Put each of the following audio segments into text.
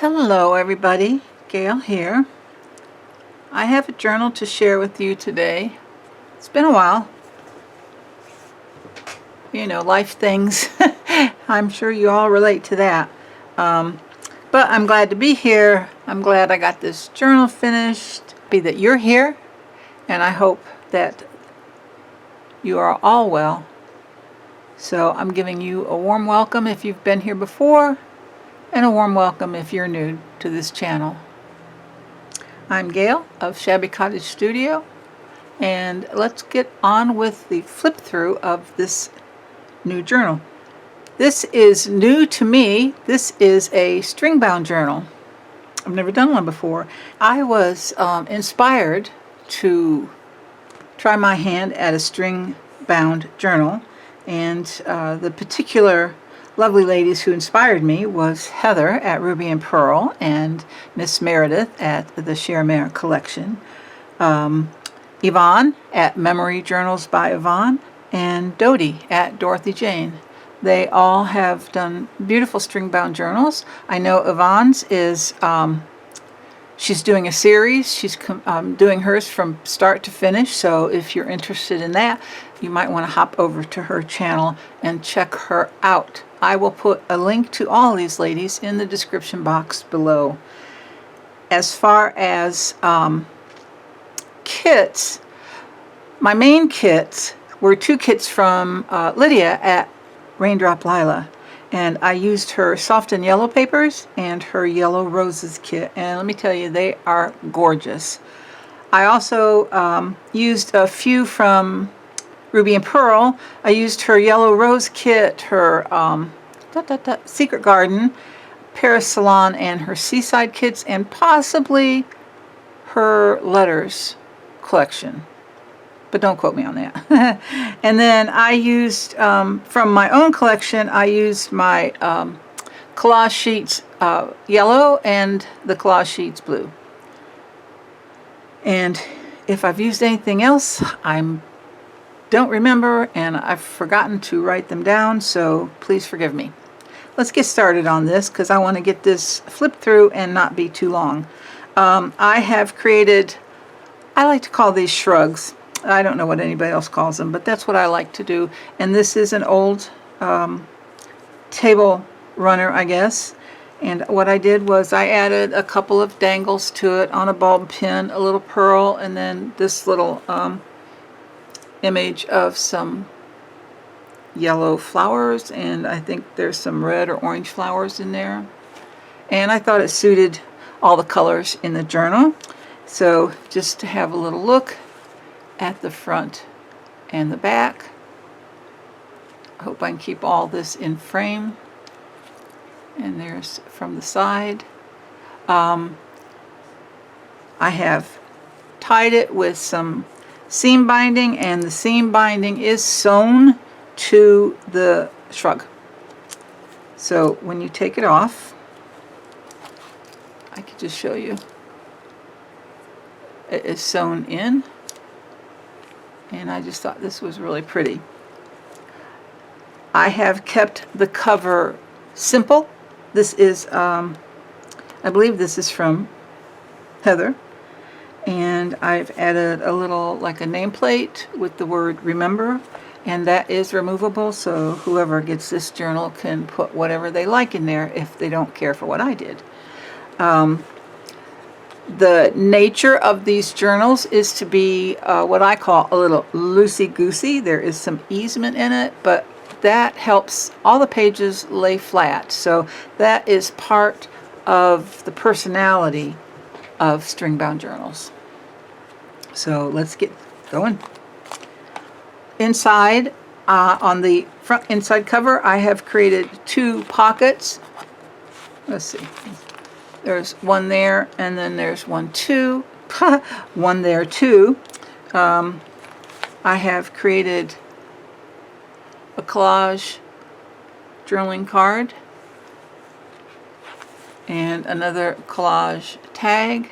Hello everybody, Gail here. I have a journal to share with you today. It's been a while. You know, life things. I'm sure you all relate to that. But I'm glad to be here. I'm glad I got this journal finished. Be that you're here, and I hope that you are all well. So I'm giving you a warm welcome if you've been here before, and a warm welcome if you're new to this channel. I'm Gail of Shabby Cottage Studio, and let's get on with the flip through of this new journal. This is new to me. This is a string bound journal. I've never done one before. I was inspired to try my hand at a string bound journal, and the particular lovely ladies who inspired me was Heather at Ruby and Pearl and Miss Meredith at the Cher Collection, Yvonne at Memory Journals by Yvonne, and Dodie at Dorothy Jane. They all have done beautiful string bound journals. I know Yvonne's is she's doing a series. She's doing hers from start to finish, so if you're interested in that, you might want to hop over to her channel and check her out. I will put a link to all these ladies in the description box below. As far as kits, my main kits were two kits from Lydia at Raindrop Lila, and I used her soft and yellow papers and her yellow roses kit, and let me tell you, they are gorgeous. I also used a few from Ruby and Pearl. I used her yellow rose kit, her Secret Garden, Paris Salon, and her Seaside kits, and possibly her letters collection, but don't quote me on that. And then I used, from my own collection, I used my collage sheets yellow and the collage sheets blue. And if I've used anything else, I don't remember, and I've forgotten to write them down, so please forgive me. Let's get started on this because I want to get this flipped through and not be too long. I have created, I like to call these shrugs. I don't know what anybody else calls them, but that's what I like to do. And this is an old table runner, I guess. And what I did was I added a couple of dangles to it on a bulb pin, a little pearl, and then this little image of some yellow flowers, and I think there's some red or orange flowers in there. And I thought it suited all the colors in the journal. So just to have a little look at the front and the back. I hope I can keep all this in frame. And there's from the side. I have tied it with some seam binding, and the seam binding is sewn to the shrug. So when you take it off, I could just show you. It is sewn in, and I just thought this was really pretty. I have kept the cover simple. This is, I believe this is from Heather. And I've added a little, like a nameplate with the word remember, and that is removable, so whoever gets this journal can put whatever they like in there if they don't care for what I did. The nature of these journals is to be what I call a little loosey-goosey. There is some easement in it, but that helps all the pages lay flat. So that is part of the personality of string bound journals. So let's get going. Inside, on the front inside cover, I have created two pockets. Let's see. There's one there, and then there's one too. One there too. I have created a collage journaling card and another collage tag.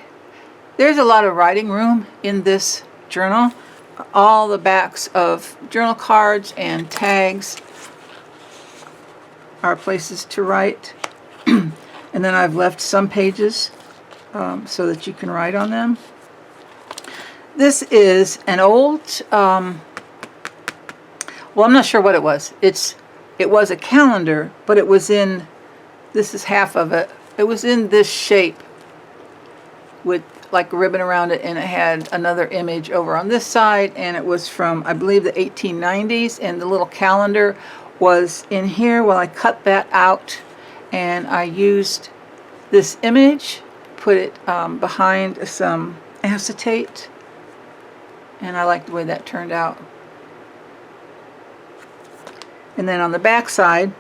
There's a lot of writing room in this journal. All the backs of journal cards and tags are places to write. And then I've left some pages so that you can write on them. This is an old, well, I'm not sure what it was. It was a calendar, but it was in, this is half of it. It was in this shape with like a ribbon around it, and it had another image over on this side, and it was from, I believe, the 1890s, and the little calendar was in here. Well, I cut that out, and I used this image, put it behind some acetate, and I like the way that turned out. And then on the back side,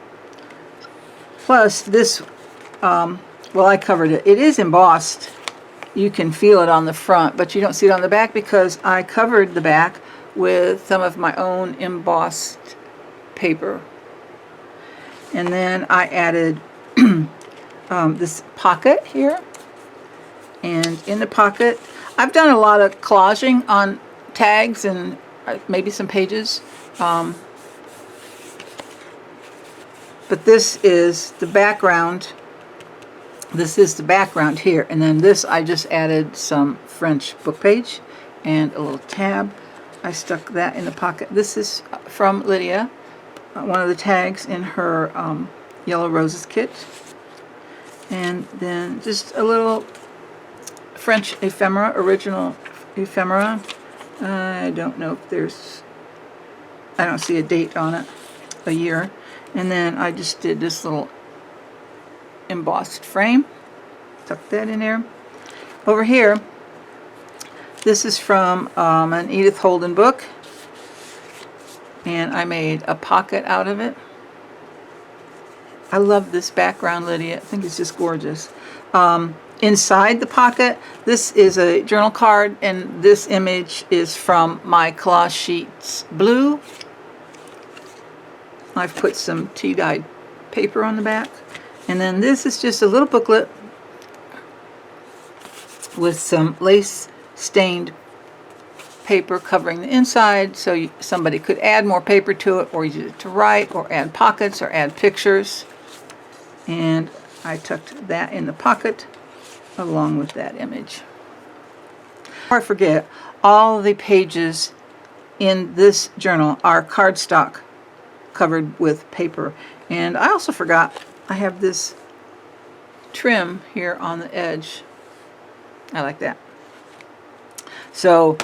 plus this, well, I covered it. It is embossed. You can feel it on the front, but you don't see it on the back because I covered the back with some of my own embossed paper. And then I added this pocket here. And in the pocket, I've done a lot of collaging on tags and maybe some pages. But this is the background. This is the background here. And then this, I just added some French book page and a little tab. I stuck that in the pocket. This is from Lydia, one of the tags in her Yellow Roses kit. And then just a little French ephemera, original ephemera. I don't know if there's, I don't see a date on it, a year. And then I just did this little embossed frame. Tuck that in there. Over here, this is from an Edith Holden book. And I made a pocket out of it. I love this background, Lydia. I think it's just gorgeous. Inside the pocket, this is a journal card, and this image is from my collage sheets blue. I've put some tea-dyed paper on the back. And then this is just a little booklet with some lace-stained paper covering the inside, so somebody could add more paper to it, or use it to write, or add pockets, or add pictures. And I tucked that in the pocket along with that image. Before I forget, all the pages in this journal are cardstock covered with paper. And I also forgot, I have this trim here on the edge. I like that. So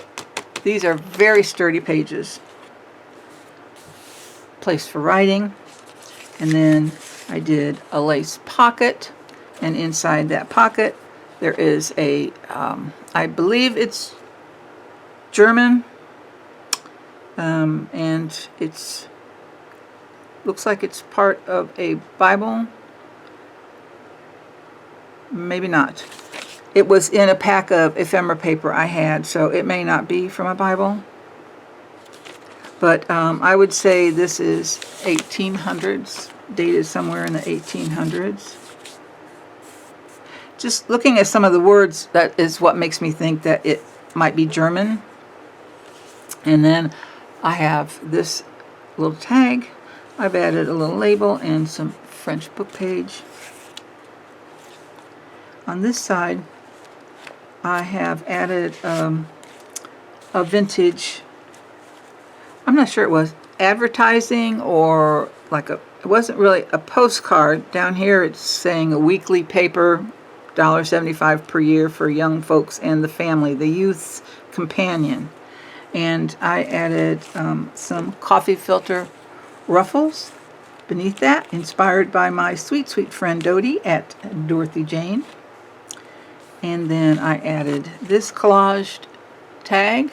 these are very sturdy pages. Place for writing. And then I did a lace pocket, and inside that pocket there is a, I believe it's German, and it's looks like it's part of a Bible. Maybe not. It was in a pack of ephemera paper I had, so it may not be from a Bible. But I would say this is 1800s, dated somewhere in the 1800s. Just looking at some of the words, that is what makes me think that it might be German. And then I have this little tag. I've added a little label and some French book page. On this side, I have added a vintage, I'm not sure it was advertising or like a, it wasn't really a postcard. Down here it's saying a weekly paper, $1.75 per year for young folks and the family, the youth's companion. And I added some coffee filter ruffles beneath that, inspired by my sweet, sweet friend Dodie at Dorothy Jane. And then I added this collaged tag.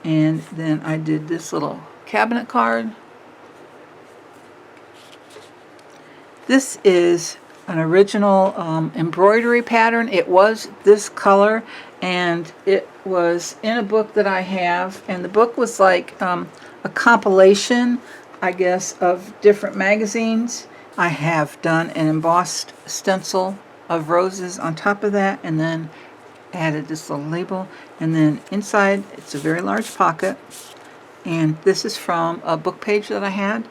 And then I did this little cabinet card. This is an original embroidery pattern. It was this color, and it was in a book that I have, and the book was like a compilation, I guess, of different magazines. I have done an embossed stencil of roses on top of that, and then added this little label. And then inside, it's a very large pocket, and this is from a book page that I had,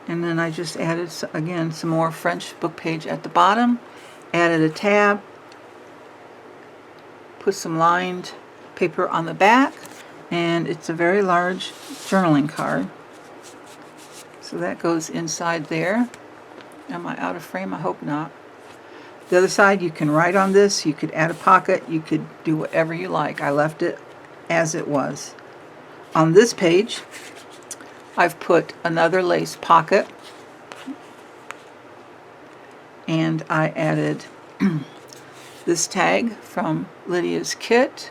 And then I just added, again, some more French book page at the bottom. Added a tab. Put some lined paper on the back. And it's a very large journaling card. So that goes inside there. Am I out of frame? I hope not. The other side, you can write on this. You could add a pocket. You could do whatever you like. I left it as it was. On this page, I've put another lace pocket. And I added this tag from Lydia's kit.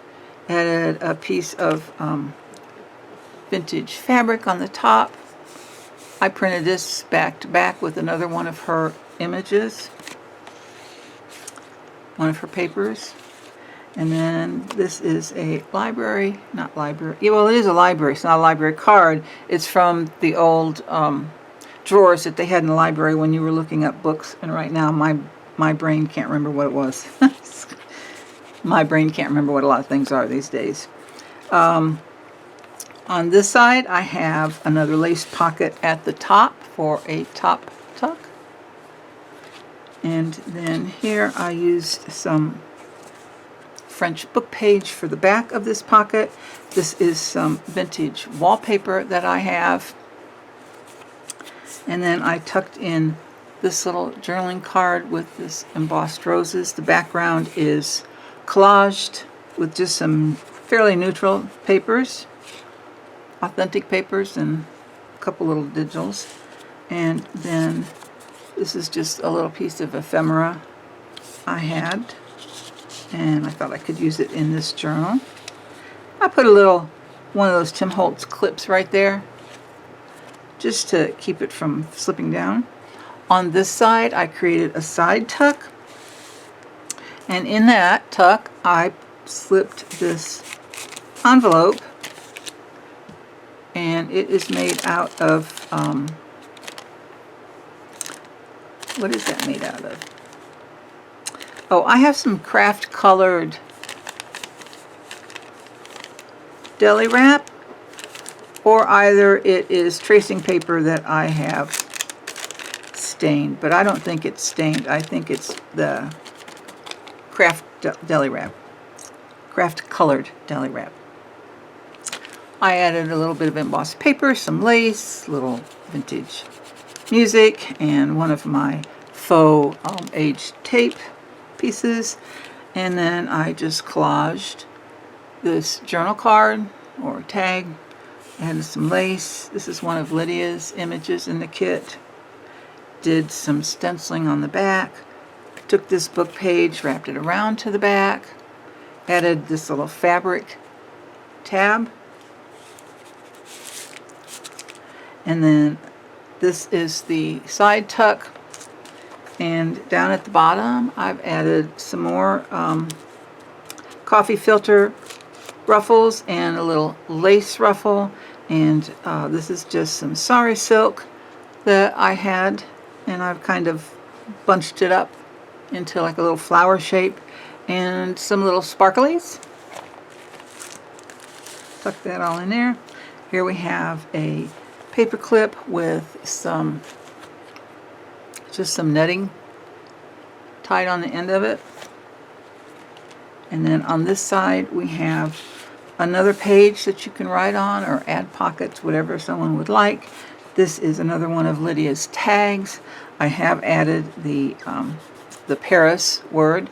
Added a piece of vintage fabric on the top. I printed this back to back with another one of her images, one of her papers. And then this is a library, not library, yeah, well, it is a library, it's not a library card. It's from the old drawers that they had in the library when you were looking up books. And right now my brain can't remember what it was. My brain can't remember what a lot of things are these days. On this side, I have another lace pocket at the top for a top tuck. And then here I used some French book page for the back of this pocket. This is some vintage wallpaper that I have. And then I tucked in this little journaling card with this embossed roses. The background is collaged with just some fairly neutral papers. Authentic papers and a couple little digitals. And then this is just a little piece of ephemera I had, and I thought I could use it in this journal. I put one of those Tim Holtz clips right there just to keep it from slipping down. On this side, I created a side tuck, and in that tuck I slipped this envelope. And it is made out of, what is that made out of? Oh, I have some craft colored deli wrap, or either it is tracing paper that I have stained, but I don't think it's stained. I think it's the craft deli wrap, craft colored deli wrap. I added a little bit of embossed paper, some lace, little vintage music, and one of my faux aged tape pieces. And then I just collaged this journal card or tag. Added some lace. This is one of Lydia's images in the kit. Did some stenciling on the back. Took this book page, wrapped it around to the back. Added this little fabric tab. And then this is the side tuck, and down at the bottom I've added some more coffee filter ruffles and a little lace ruffle, and this is just some sari silk that I had, and I've kind of bunched it up into like a little flower shape, and some little sparklies. Tuck that all in there. Here we have a paper clip with just some netting tied on the end of it. And then on this side we have another page that you can write on or add pockets, whatever someone would like. This is another one of Lydia's tags. I have added the Paris word.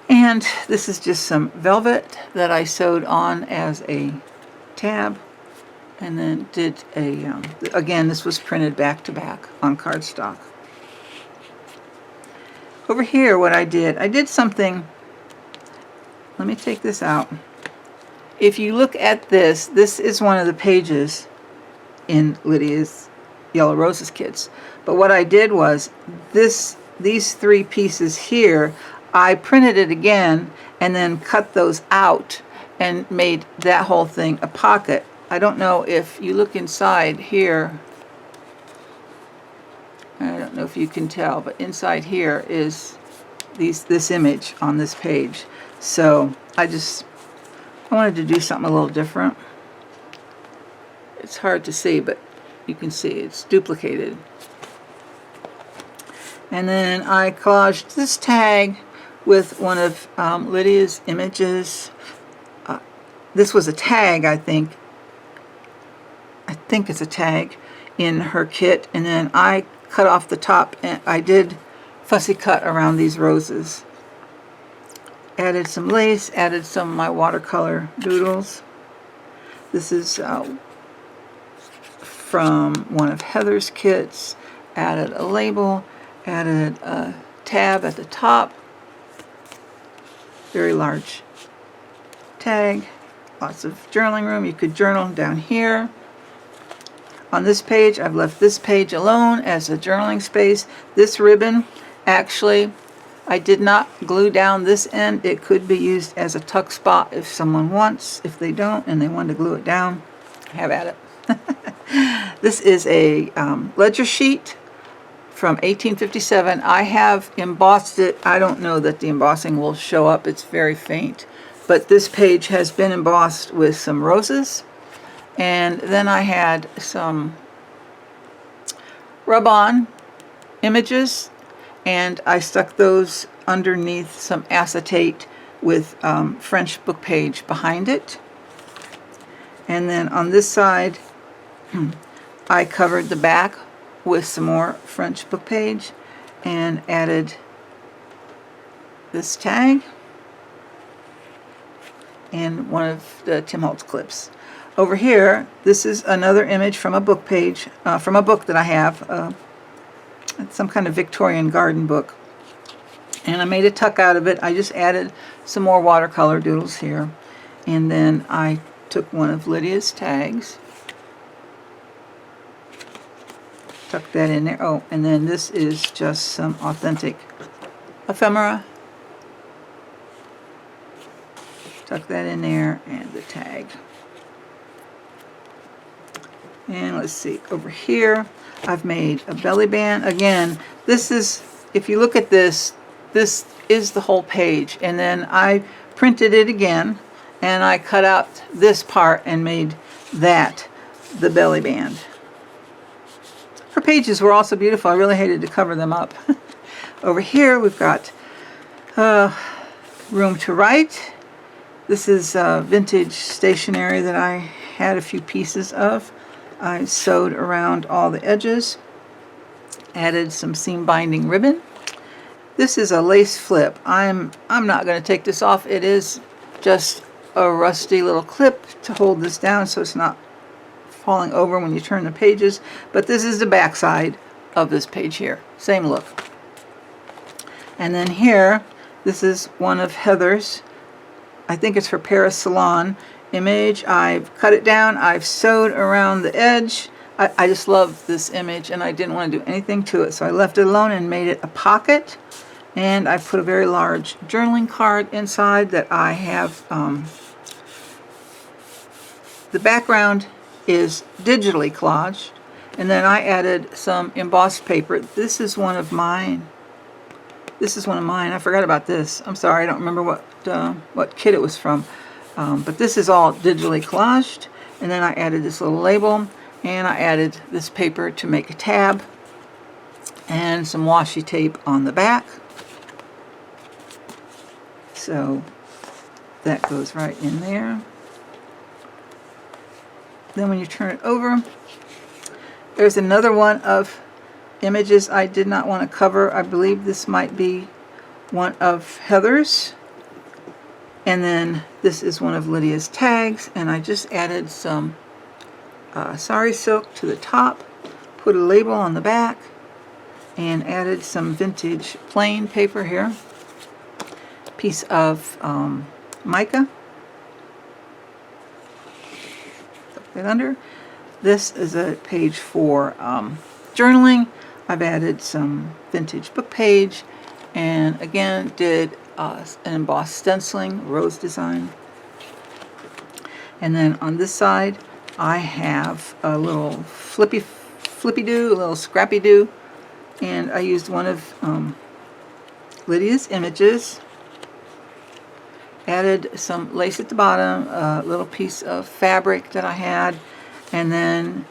And this is just some velvet that I sewed on as a tab. And then did a, again, this was printed back to back on cardstock. Over here, what I did something, let me take this out. If you look at this, this is one of the pages in Lydia's Yellow Roses kits. But what I did was, these three pieces here, I printed it again and then cut those out and made that whole thing a pocket. I don't know if you look inside here, I don't know if you can tell, but inside here is this image on this page. So I wanted to do something a little different. It's hard to see, but you can see it's duplicated. And then I collaged this tag with one of Lydia's images. This was a tag, I think. I think it's a tag in her kit. And then I cut off the top, and I did fussy cut around these roses. Added some lace, added some of my watercolor doodles. This is from one of Heather's kits. Added a label, added a tab at the top. Very large tag. Lots of journaling room. You could journal down here. On this page, I've left this page alone as a journaling space. This ribbon, actually, I did not glue down this end. It could be used as a tuck spot if someone wants. If they don't and they want to glue it down, have at it. This is a ledger sheet from 1857. I have embossed it. I don't know that the embossing will show up. It's very faint. But this page has been embossed with some roses. And then I had some rub-on images, and I stuck those underneath some acetate with French book page behind it. And then on this side, I covered the back with some more French book page and added this tag and one of the Tim Holtz clips. Over here, this is another image from a book page, from a book that I have. It's some kind of Victorian garden book. And I made a tuck out of it. I just added some more watercolor doodles here. And then I took one of Lydia's tags, tuck that in there. Oh, and then this is just some authentic ephemera. Tuck that in there, and the tag. And let's see, over here I've made a belly band. Again, this is, if you look at this, this is the whole page. And then I printed it again, and I cut out this part and made that the belly band. Her pages were also beautiful. I really hated to cover them up. Over here we've got room to write. This is vintage stationery that I had a few pieces of. I sewed around all the edges, added some seam binding ribbon. This is a lace flip. I'm not going to take this off. It is just a rusty little clip to hold this down so it's not falling over when you turn the pages. But this is the back side of this page here. Same look. And then here, this is one of Heather's. I think it's for Paris Salon image. I've cut it down. I've sewed around the edge. I just love this image, and I didn't want to do anything to it, so I left it alone and made it a pocket. And I put a very large journaling card inside that I have. The background is digitally collaged, and then I added some embossed paper. This is one of mine. This is one of mine. I forgot about this. I'm sorry, I don't remember what kit it was from. But this is all digitally collaged. And then I added this little label, and I added this paper to make a tab, and some washi tape on the back. So that goes right in there. Then when you turn it over, there's another one of images I did not want to cover. I believe this might be one of Heather's. And then this is one of Lydia's tags, and I just added some sari silk to the top, put a label on the back, and added some vintage plain paper here. Piece of mica. Tuck that under. This is a page for journaling. I've added some vintage book page, and again did an embossed stenciling, rose design. And then on this side, I have a little flippy-do, a little scrappy-do, and I used one of Lydia's images. Added some lace at the bottom, a little piece of fabric that I had, and then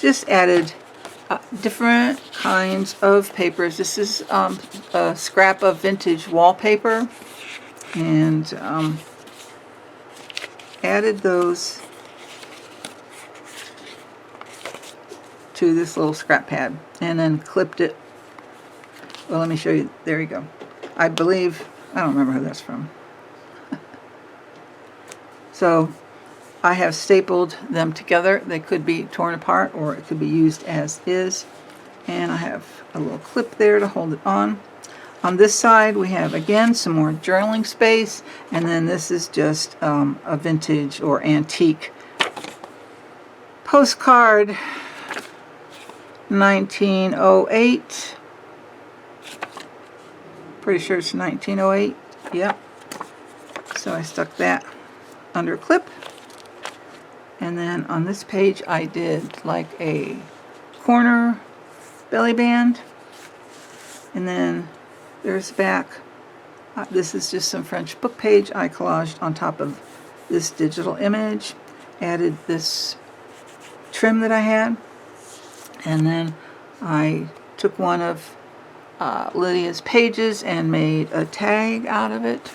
just added different kinds of papers. This is a scrap of vintage wallpaper, and added those to this little scrap pad, and then clipped it. Well, let me show you. There you go. I believe, I don't remember who that's from. So I have stapled them together. They could be torn apart or it could be used as is. And I have a little clip there to hold it on. On this side we have again some more journaling space, and then this is just a vintage or antique postcard, 1908. Pretty sure it's 1908. Yep. So I stuck that under a clip. And then on this page I did like a corner belly band. And then there's back. This is just some French book page I collaged on top of this digital image. Added this trim that I had. And then I took one of Lydia's pages and made a tag out of it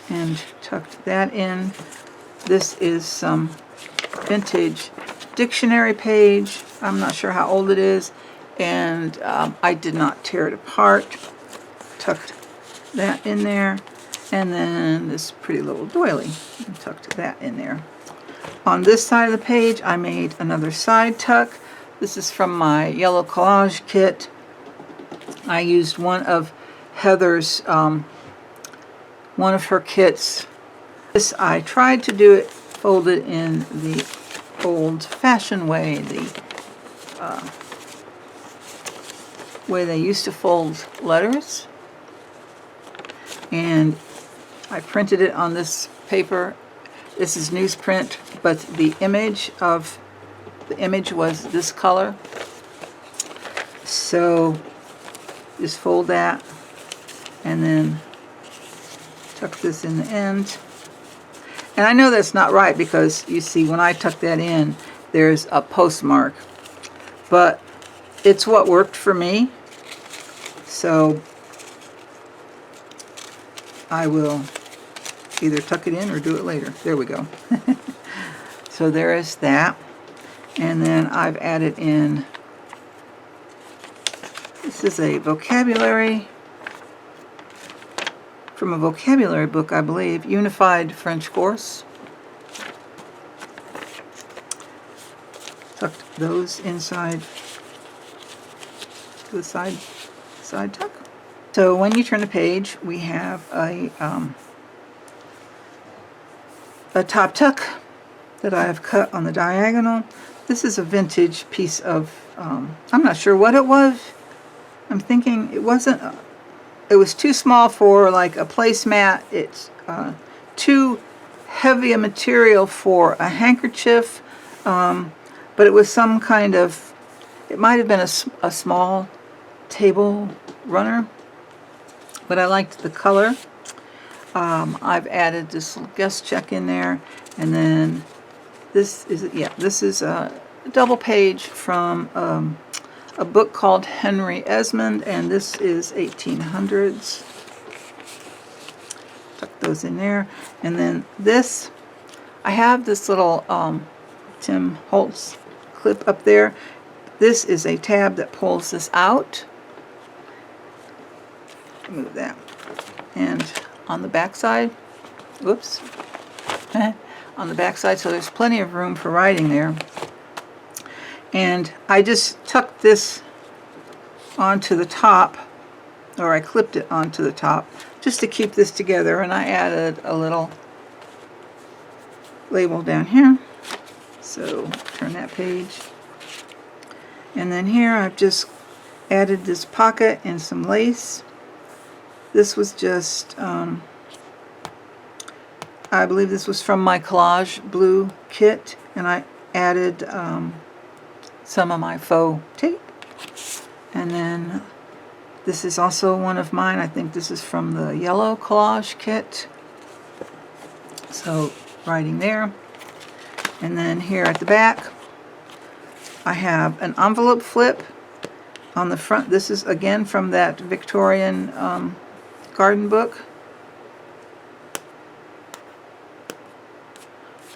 and tucked that in. This is some vintage dictionary page. I'm not sure how old it is, and I did not tear it apart. Tucked that in there, and then this pretty little doily, and tucked that in there. On this side of the page I made another side tuck. This is from my yellow collage kit. I used one of Heather's, one of her kits. This I tried to do it folded in the old-fashioned way, the way they used to fold letters. And I printed it on this paper. This is newsprint, but the image was this color. So just fold that and then tuck this in the end. And I know that's not right because you see when I tuck that in there's a postmark, but it's what worked for me, so I will either tuck it in or do it later. There we go. So there is that. And then I've added in, this is a vocabulary, from a vocabulary book, I believe, Unified French Course. Tucked those inside to the side tuck. So when you turn the page, we have a top tuck that I have cut on the diagonal. This is a vintage piece of, I'm not sure what it was. I'm thinking it wasn't, it was too small for like a placemat. It's too heavy a material for a handkerchief, but it was some kind of, it might have been a small table runner, but I liked the color. I've added this little guest check in there, and then this is, yeah, this is a double page from a book called Henry Esmond, and this is 1800s. Tuck those in there. And then this, I have this little Tim Holtz clip up there. This is a tab that pulls this out. Move that. And on the back side, whoops, on the back side, so there's plenty of room for writing there. And I just tucked this onto the top, or I clipped it onto the top, just to keep this together, and I added a little label down here. So turn that page. And then here I've just added this pocket and some lace. This was just, I believe this was from my collage blue kit, and I added some of my faux tape. And then this is also one of mine. I think this is from the yellow collage kit. So writing there. And then here at the back I have an envelope flip on the front. This is again from that Victorian garden book.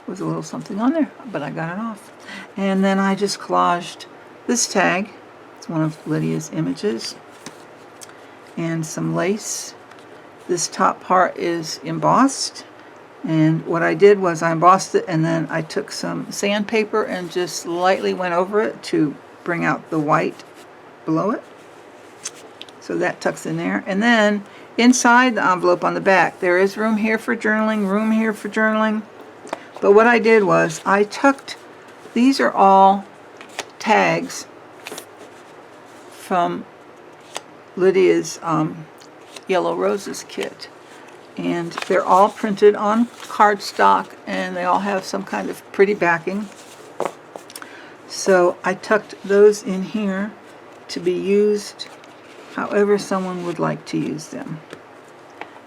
With a little something on there, but I got it off. And then I just collaged this tag. It's one of Lydia's images. And some lace. This top part is embossed. And what I did was I embossed it, and then I took some sandpaper and just lightly went over it to bring out the white below it. So that tucks in there. And then inside the envelope on the back, there is room here for journaling, room here for journaling. But what I did was I tucked, these are all tags from Lydia's Yellow Roses kit. And they're all printed on cardstock, and they all have some kind of pretty backing. So I tucked those in here to be used however someone would like to use them.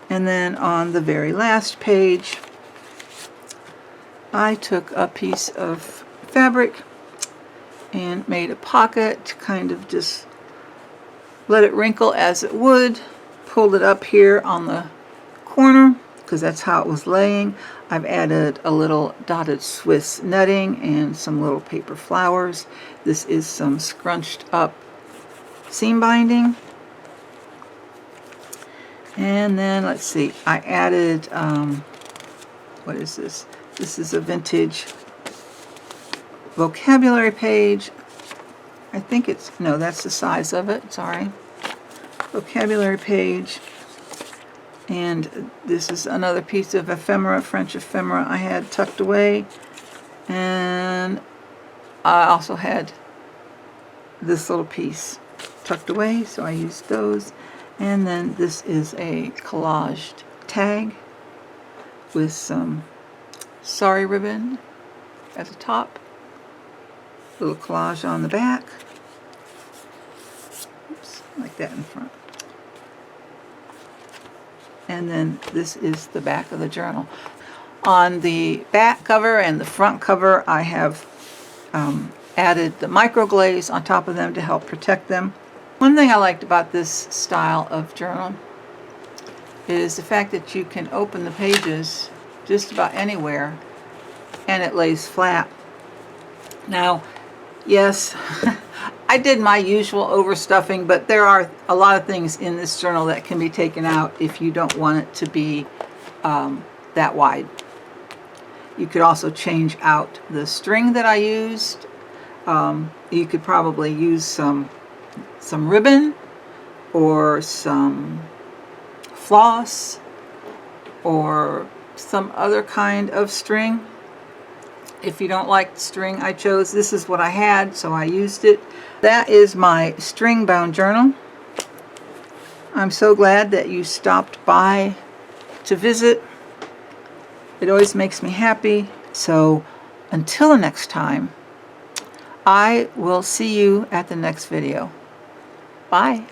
And then on the very last page, I took a piece of fabric and made a pocket to kind of just let it wrinkle as it would. Pulled it up here on the corner because that's how it was laying. I've added a little dotted Swiss netting and some little paper flowers. This is some scrunched up seam binding. And then let's see, I added, what is this? This is a vintage vocabulary page. I think it's, no, that's the size of it, sorry. Vocabulary page. And this is another piece of ephemera, French ephemera I had tucked away. And I also had this little piece tucked away, so I used those. And then this is a collaged tag with some sari ribbon at the top, little collage on the back. Oops, like that in front. And then this is the back of the journal. On the back cover and the front cover, I have added the microglaze on top of them to help protect them. One thing I liked about this style of journal is the fact that you can open the pages just about anywhere and it lays flat. Now, yes, I did my usual overstuffing, but there are a lot of things in this journal that can be taken out if you don't want it to be that wide. You could also change out the string that I used. You could probably use some ribbon or some floss or some other kind of string. If you don't like the string I chose, this is what I had, so I used it. That is my string bound journal. I'm so glad that you stopped by to visit. It always makes me happy. So until the next time, I will see you at the next video. Bye.